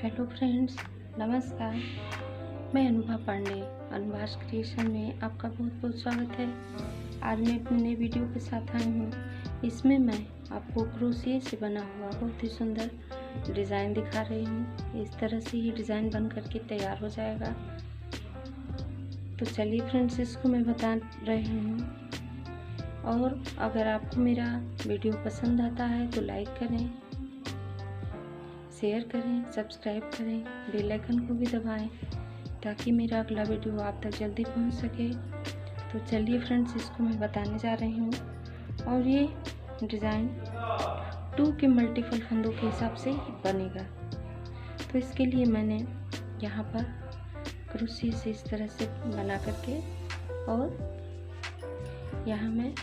Hello friends, नमस्कार। मैं Anubha Pandey, Anubha creation में आपका बहुत बहुत स्वागत है। आज मैं अपने नए वीडियो के साथ आई हूँ। इसमें मैं आपको क्रोशिया से बना हुआ बहुत ही सुंदर डिज़ाइन दिखा रही हूँ। इस तरह से ही डिज़ाइन बन करके तैयार हो जाएगा। तो चलिए फ्रेंड्स, इसको मैं बता रही हूँ। और अगर आपको मेरा वीडियो पसंद आता है तो लाइक करें, शेयर करें, सब्सक्राइब करें, बेल आइकन को भी दबाएं ताकि मेरा अगला वीडियो आप तक जल्दी पहुंच सके। तो चलिए फ्रेंड्स, इसको मैं बताने जा रही हूँ। और ये डिज़ाइन 2 के मल्टीपल फंदों के हिसाब से बनेगा। तो इसके लिए मैंने यहाँ पर क्रोशिया से इस तरह से बना करके और यहाँ मैं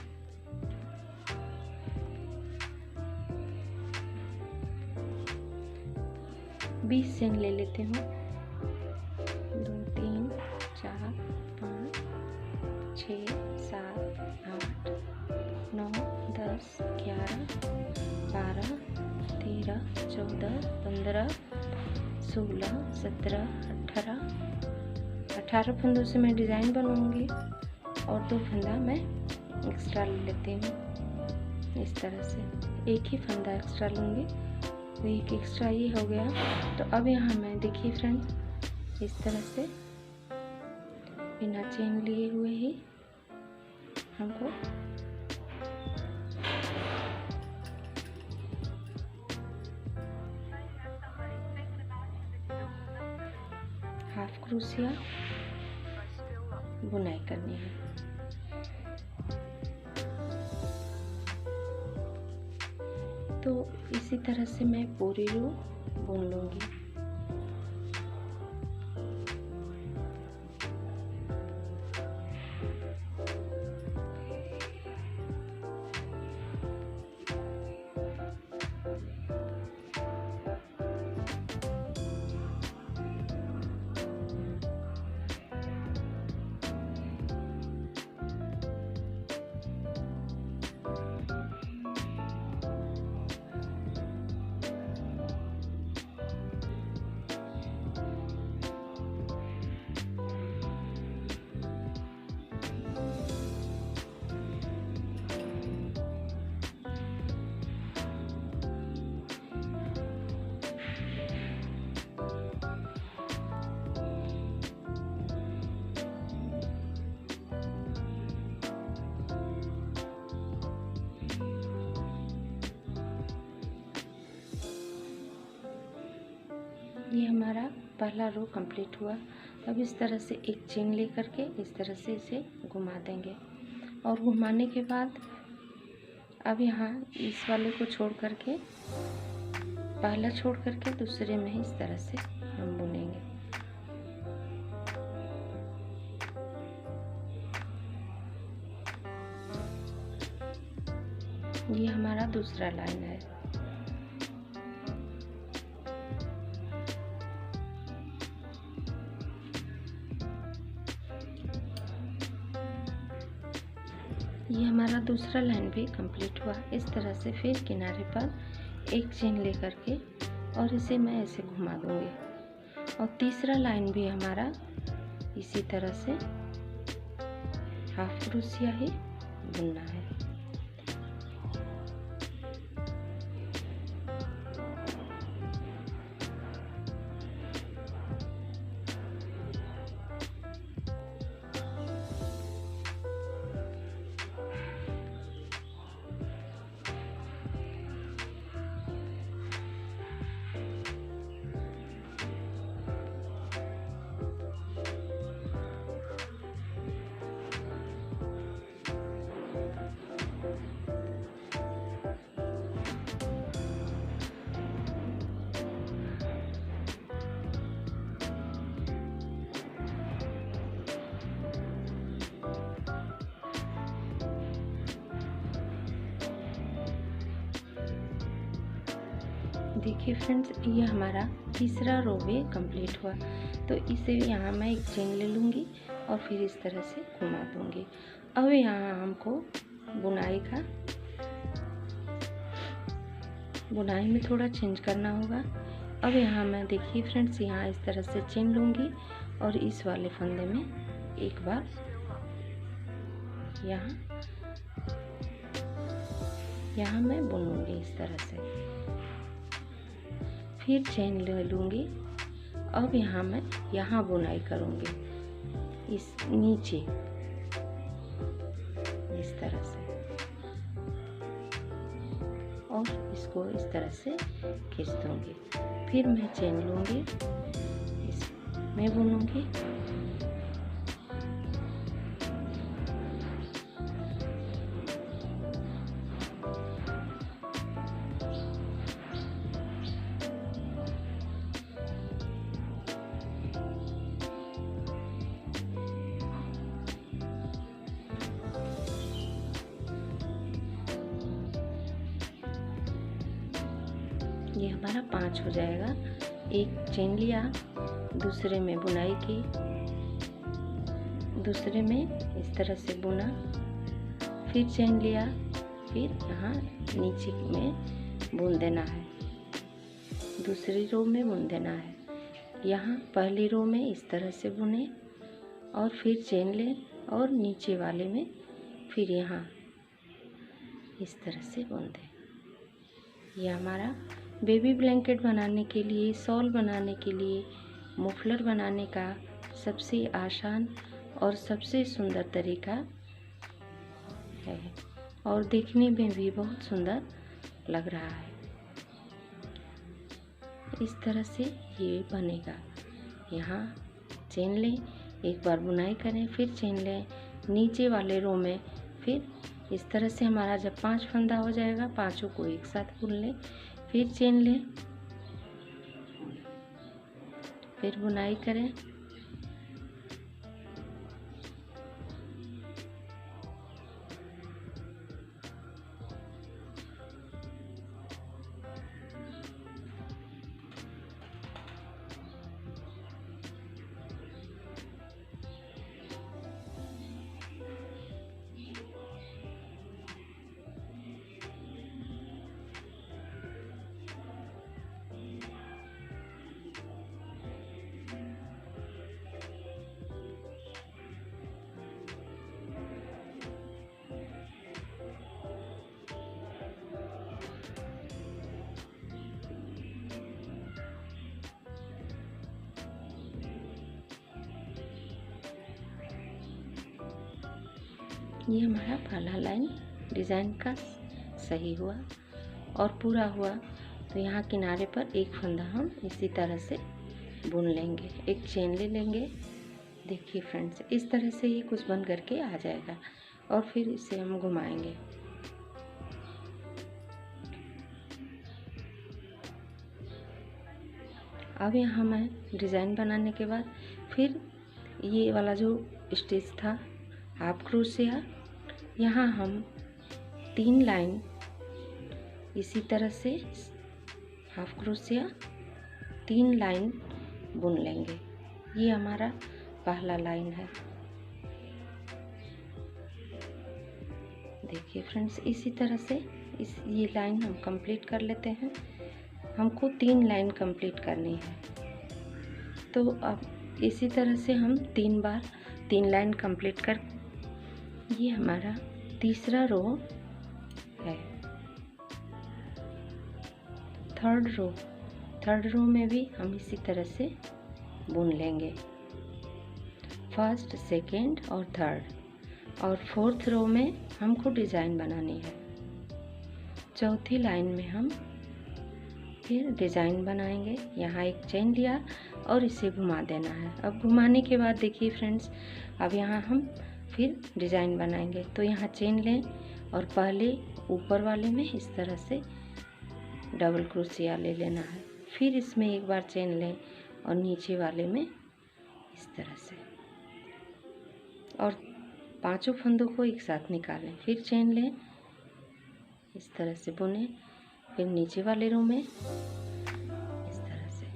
बीस चेन ले लेती हूँ। 2 3 4 5 6 7 8 9 10 11 12 13 14 15 16 17 18 फंदों से मैं डिज़ाइन बनवाऊंगी और 2 फंदा मैं एक्स्ट्रा ले लेती हूँ। इस तरह से एक ही फंदा एक्स्ट्रा लूँगी, तो एक एक्स्ट्रा ये हो गया। तो अब यहाँ मैं देखिए फ्रेंड, इस तरह से बिना चेन लिए हुए ही हमको हाफ क्रोशिया बुनाई करनी है। तो इसी तरह से मैं पूरी रो बुन लूँगी। ये हमारा पहला रो कंप्लीट हुआ। अब इस तरह से एक चेन लेकर के इस तरह से इसे घुमा देंगे और घुमाने के बाद अब यहाँ इस वाले को छोड़ करके, पहला छोड़ करके दूसरे में ही इस तरह से हम बुनेंगे। ये हमारा दूसरा लाइन है। ये हमारा दूसरा लाइन भी कंप्लीट हुआ। इस तरह से फिर किनारे पर एक चेन लेकर के और इसे मैं ऐसे घुमा दूंगी। और तीसरा लाइन भी हमारा इसी तरह से हाफ क्रोशिया ही बुनना है। देखिए फ्रेंड्स, ये हमारा तीसरा रो भी कंप्लीट हुआ। तो इसे यहाँ मैं एक चेन ले लूँगी और फिर इस तरह से घुमा दूँगी। अब यहाँ हमको बुनाई में थोड़ा चेंज करना होगा। अब यहाँ मैं देखिए फ्रेंड्स, यहाँ इस तरह से चेन लूँगी और इस वाले फंदे में एक बार यहाँ मैं बुनूंगी इस तरह से, फिर चेन ले लूँगी। अब यहाँ मैं बुनाई करूँगी इस नीचे इस तरह से, और इसको इस तरह से खींच दूँगी। फिर मैं चेन लूँगी, इसमें बुनूँगी। ये हमारा 5 हो जाएगा। एक चेन लिया, दूसरे में बुनाई की, दूसरे में इस तरह से बुना, फिर चेन लिया, फिर यहाँ नीचे में बुन देना है, दूसरी रो में बुन देना है। यहाँ पहली रो में इस तरह से बुने और फिर चेन ले और नीचे वाले में फिर यहाँ इस तरह से बुन दे। यह हमारा बेबी ब्लैंकेट बनाने के लिए, शॉल बनाने के लिए, मफलर बनाने का सबसे आसान और सबसे सुंदर तरीका है और देखने में भी बहुत सुंदर लग रहा है। इस तरह से ये बनेगा। यहाँ चेन लें, एक बार बुनाई करें, फिर चेन लें नीचे वाले रो में, फिर इस तरह से हमारा जब 5 फंदा हो जाएगा, पांचों को एक साथ बुन लें, फिर चेन लें, फिर बुनाई करें। ये हमारा पहला लाइन डिज़ाइन का सही हुआ और पूरा हुआ। तो यहाँ किनारे पर एक फंदा हम इसी तरह से बुन लेंगे, एक चेन ले लेंगे। देखिए फ्रेंड्स, इस तरह से ये कुछ बन करके आ जाएगा और फिर इसे हम घुमाएंगे। अब यहाँ मैं डिज़ाइन बनाने के बाद फिर ये वाला जो स्टिच था हाफ क्रोशिया, यहाँ हम 3 लाइन इसी तरह से हाफ क्रोशिया 3 लाइन बुन लेंगे। ये हमारा पहला लाइन है। देखिए फ्रेंड्स, इसी तरह से ये लाइन हम कंप्लीट कर लेते हैं। हमको 3 लाइन कंप्लीट करनी है, तो अब इसी तरह से हम 3 बार 3 लाइन कंप्लीट कर, ये हमारा तीसरा रो है। थर्ड रो में भी हम इसी तरह से बुन लेंगे, फर्स्ट, सेकेंड और थर्ड। और फोर्थ रो में हमको डिज़ाइन बनानी है। चौथी लाइन में हम फिर डिज़ाइन बनाएंगे। यहाँ एक चेन लिया और इसे घुमा देना है। अब घुमाने के बाद देखिए फ्रेंड्स, अब यहाँ हम फिर डिज़ाइन बनाएंगे। तो यहाँ चेन लें और पहले ऊपर वाले में इस तरह से डबल क्रोशिया ले लेना है, फिर इसमें एक बार चेन लें और नीचे वाले में इस तरह से, और 5 फंदों को एक साथ निकालें, फिर चेन लें, इस तरह से बुनें, फिर नीचे वाले रो में इस तरह से।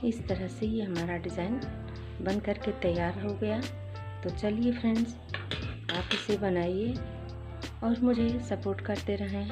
इस तरह से ये हमारा डिज़ाइन बन कर के तैयार हो गया। तो चलिए फ्रेंड्स, आप इसे बनाइए और मुझे सपोर्ट करते रहें।